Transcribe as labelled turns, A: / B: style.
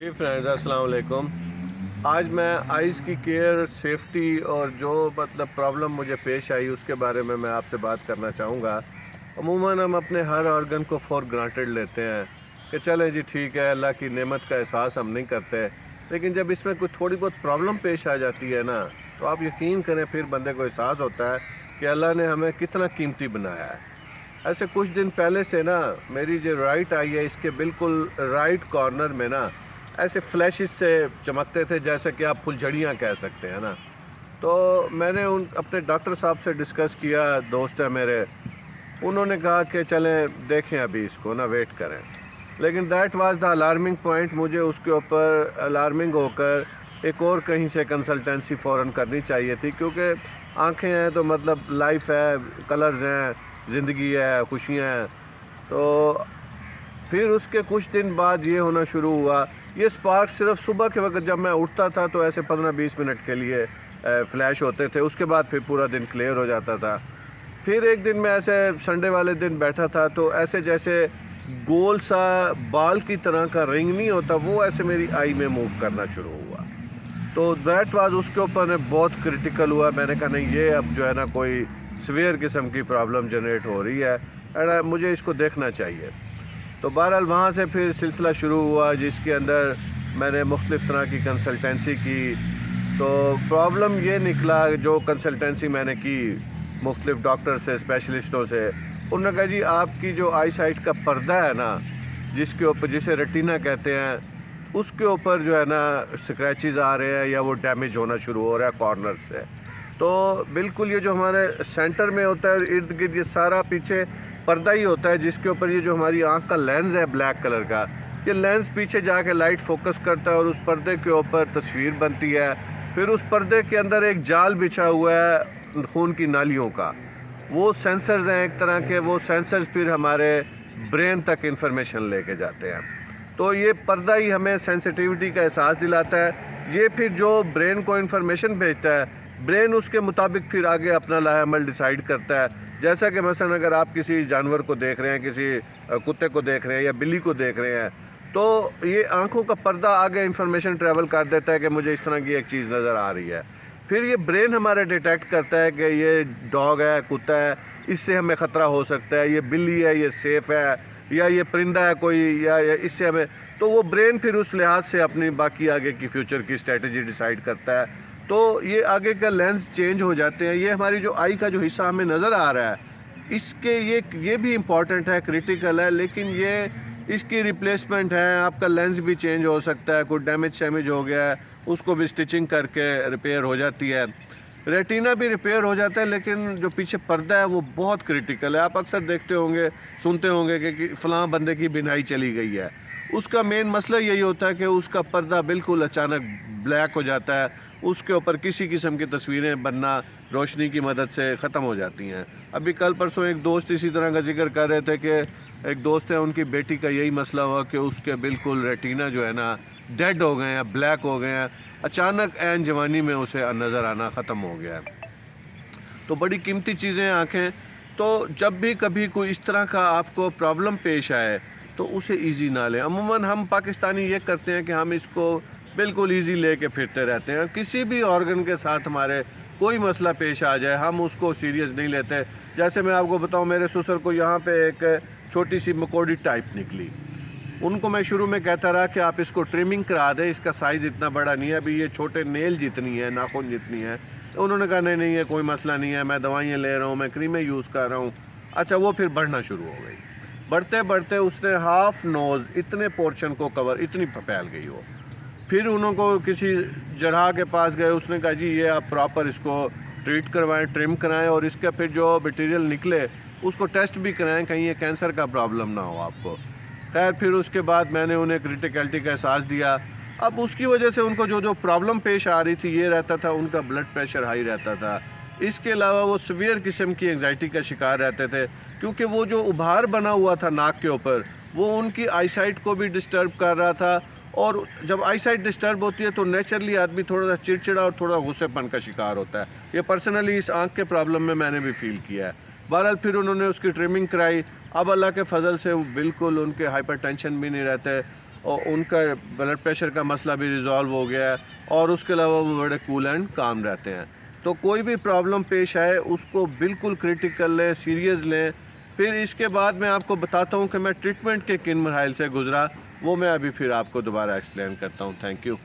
A: जी friends, अस्सलाम वालेकुम। आज मैं आइज़ की केयर, सेफ्टी और जो प्रॉब्लम मुझे पेश आई उसके बारे में मैं आपसे बात करना चाहूँगा। अमूमन हम अपने हर ऑर्गन को फॉर ग्रांटेड लेते हैं कि चलें जी ठीक है, अल्लाह की नेमत का एहसास हम नहीं करते। लेकिन जब इसमें कोई थोड़ी बहुत प्रॉब्लम पेश आ जाती है ना, तो आप यकीन करें फिर बंदे को एहसास होता है कि अल्लाह ने हमें कितना कीमती बनाया है। ऐसे कुछ दिन पहले से ना मेरी जो राइट आई है, इसके बिल्कुल राइट कॉर्नर में ना ऐसे फ्लैशेस से चमकते थे, जैसे कि आप फुलझड़ियाँ कह सकते हैं ना। तो मैंने उन अपने डॉक्टर साहब से डिस्कस किया, दोस्त है मेरे, उन्होंने कहा कि चलें देखें अभी इसको ना, वेट करें। लेकिन that was the alarming point. मुझे उसके ऊपर अलार्मिंग होकर एक और कहीं से कंसल्टेंसी फ़ौरन करनी चाहिए थी, क्योंकि आंखें हैं तो लाइफ है, कलर्स हैं, ज़िंदगी है, खुशियाँ हैं। तो फिर उसके कुछ दिन बाद ये होना शुरू हुआ। ये स्पार्क सिर्फ सुबह के वक्त जब मैं उठता था तो ऐसे 15-20 मिनट के लिए फ्लैश होते थे, उसके बाद फिर पूरा दिन क्लियर हो जाता था। फिर एक दिन मैं ऐसे संडे वाले दिन बैठा था तो ऐसे जैसे गोल सा बाल की तरह का रिंग नहीं होता, वो ऐसे मेरी आई में मूव करना शुरू हुआ। तो दैट वाज, उसके ऊपर मैं बहुत क्रिटिकल हुआ। मैंने कहा नहीं, ये अब जो है ना कोई सीवियर किस्म की प्रॉब्लम जनरेट हो रही है एंड मुझे इसको देखना चाहिए। तो बहरहाल वहाँ से फिर सिलसिला शुरू हुआ, जिसके अंदर मैंने मुख्तलिफ़ तरह की कंसल्टेंसी की। तो प्रॉब्लम ये निकला, जो कंसल्टेंसी मैंने की मुख्तलिफ़ डॉक्टर से, स्पेशलिस्टों से, उन्होंने कहा जी आपकी जो आई साइट का पर्दा है ना, जिसके ऊपर, जिसे रेटिना कहते हैं, उसके ऊपर जो है ना स्क्रैचेस आ रहे हैं या वो डैमेज होना शुरू हो रहा है कॉर्नर से। तो बिल्कुल ये जो हमारे सेंटर में होता है, इर्द गिर्द ये सारा पीछे पर्दा ही होता है, जिसके ऊपर ये जो हमारी आँख का लेंस है ब्लैक कलर का, ये लेंस पीछे जाके लाइट फोकस करता है और उस पर्दे के ऊपर तस्वीर बनती है। फिर उस पर्दे के अंदर एक जाल बिछा हुआ है खून की नालियों का। वो सेंसर्स हैं एक तरह के, वो सेंसर्स फिर हमारे ब्रेन तक इंफॉर्मेशन लेके जाते हैं। तो ये पर्दा ही हमें सेंसिटिविटी का एहसास दिलाता है। ये फिर जो ब्रेन को इंफॉर्मेशन भेजता है, ब्रेन उसके मुताबिक फिर आगे अपना लाएअमल डिसाइड करता है। जैसा कि मसलन अगर आप किसी जानवर को देख रहे हैं, किसी कुत्ते को देख रहे हैं या बिल्ली को देख रहे हैं, तो ये आंखों का पर्दा आगे इंफॉर्मेशन ट्रैवल कर देता है कि मुझे इस तरह की एक चीज़ नज़र आ रही है। फिर ये ब्रेन हमारे डिटेक्ट करता है कि ये डॉग है, कुत्ता है, इससे हमें ख़तरा हो सकता है, ये बिल्ली है, ये सेफ़ है, या ये परिंदा है कोई, या इससे हमें, तो वो ब्रेन फिर उस लिहाज से अपनी बाकी आगे की फ्यूचर की स्ट्रेटजी डिसाइड करता है। तो ये आगे का लेंस चेंज हो जाते हैं। ये हमारी जो आई का जो हिस्सा हमें नज़र आ रहा है, इसके ये भी इम्पॉर्टेंट है, क्रिटिकल है, लेकिन ये इसकी रिप्लेसमेंट है। आपका लेंस भी चेंज हो सकता है, कोई डैमेज शैमेज हो गया है, उसको भी स्टिचिंग करके रिपेयर हो जाती है। रेटिना भी रिपेयर हो जाता है, लेकिन जो पीछे पर्दा है वो बहुत क्रिटिकल है। आप अक्सर देखते होंगे, सुनते होंगे कि फ़लाँ बंदे की बिनाई चली गई है। उसका मेन मसला यही होता है कि उसका पर्दा बिल्कुल अचानक ब्लैक हो जाता है, उसके ऊपर किसी किस्म की तस्वीरें बनना रोशनी की मदद से ख़त्म हो जाती हैं। अभी कल परसों एक दोस्त इसी तरह का जिक्र कर रहे थे कि एक दोस्त है, उनकी बेटी का यही मसला हुआ कि उसके बिल्कुल रेटिना जो है ना डेड हो गए हैं, ब्लैक हो गए हैं, अचानक ऐन जवानी में उसे नज़र आना ख़त्म हो गया है। तो बड़ी कीमती चीज़ें हैं आँखें। तो जब भी कभी कोई इस तरह का आपको प्रॉब्लम पेश आए तो उसे ईज़ी ना लें। अमूमन हम पाकिस्तानी ये करते हैं कि हम इसको बिल्कुल ईज़ी लेके फिरते रहते हैं। किसी भी ऑर्गन के साथ हमारे कोई मसला पेश आ जाए, हम उसको सीरियस नहीं लेते। जैसे मैं आपको बताऊं, मेरे ससुर को यहाँ पे एक छोटी सी मकोड़ी टाइप निकली। उनको मैं शुरू में कहता रहा कि आप इसको ट्रिमिंग करा दें, इसका साइज़ इतना बड़ा नहीं है, अभी ये छोटे नेल जितनी है, नाखून जितनी है। तो उन्होंने कहा नहीं नहीं, ये कोई मसला नहीं है, मैं दवाइयाँ ले रहा हूँ, मैं क्रीमें यूज़ कर रहा हूँ। अच्छा, वो फिर बढ़ना शुरू हो गई। बढ़ते बढ़ते उसने हाफ नोज़ इतने पोर्शन को कवर, इतनी फैल गई वो। फिर उनको किसी जराह के पास गए, उसने कहा जी ये आप प्रॉपर इसको ट्रीट करवाएं, ट्रिम कराएं, और इसका फिर जो मटेरियल निकले उसको टेस्ट भी कराएं, कहीं ये कैंसर का प्रॉब्लम ना हो आपको। खैर, फिर उसके बाद मैंने उन्हें क्रिटिकलिटी का एहसास दिया। अब उसकी वजह से उनको जो जो प्रॉब्लम पेश आ रही थी, ये रहता था उनका ब्लड प्रेशर हाई रहता था। इसके अलावा वो सीवियर किस्म की एंग्जाइटी का शिकार रहते थे, क्योंकि वो जो उभार बना हुआ था नाक के ऊपर, वो उनकी आई साइट को भी डिस्टर्ब कर रहा था। और जब आई साइट डिस्टर्ब होती है तो नेचुरली आदमी थोड़ा सा चिड़चिड़ा और थोड़ा गुस्सेपन का शिकार होता है। ये पर्सनली इस आँख के प्रॉब्लम में मैंने भी फील किया है। बहरहाल फिर उन्होंने उसकी ट्रिमिंग कराई। अब अल्लाह के फजल से बिल्कुल उनके हाइपरटेंशन भी नहीं रहते اور ان کا بلڈ پریشر کا مسئلہ بھی ریزالو ہو گیا ہے، اور اس کے علاوہ وہ بڑے کول اینڈ کام رہتے ہیں۔ تو کوئی بھی پرابلم پیش آئے اس کو بالکل کریٹیکل لیں، سیریس لیں۔ پھر اس کے بعد میں آپ کو بتاتا ہوں کہ میں ٹریٹمنٹ کے کن مراحل سے گزرا، وہ میں ابھی پھر آپ کو دوبارہ ایکسپلین کرتا ہوں۔ Thank you.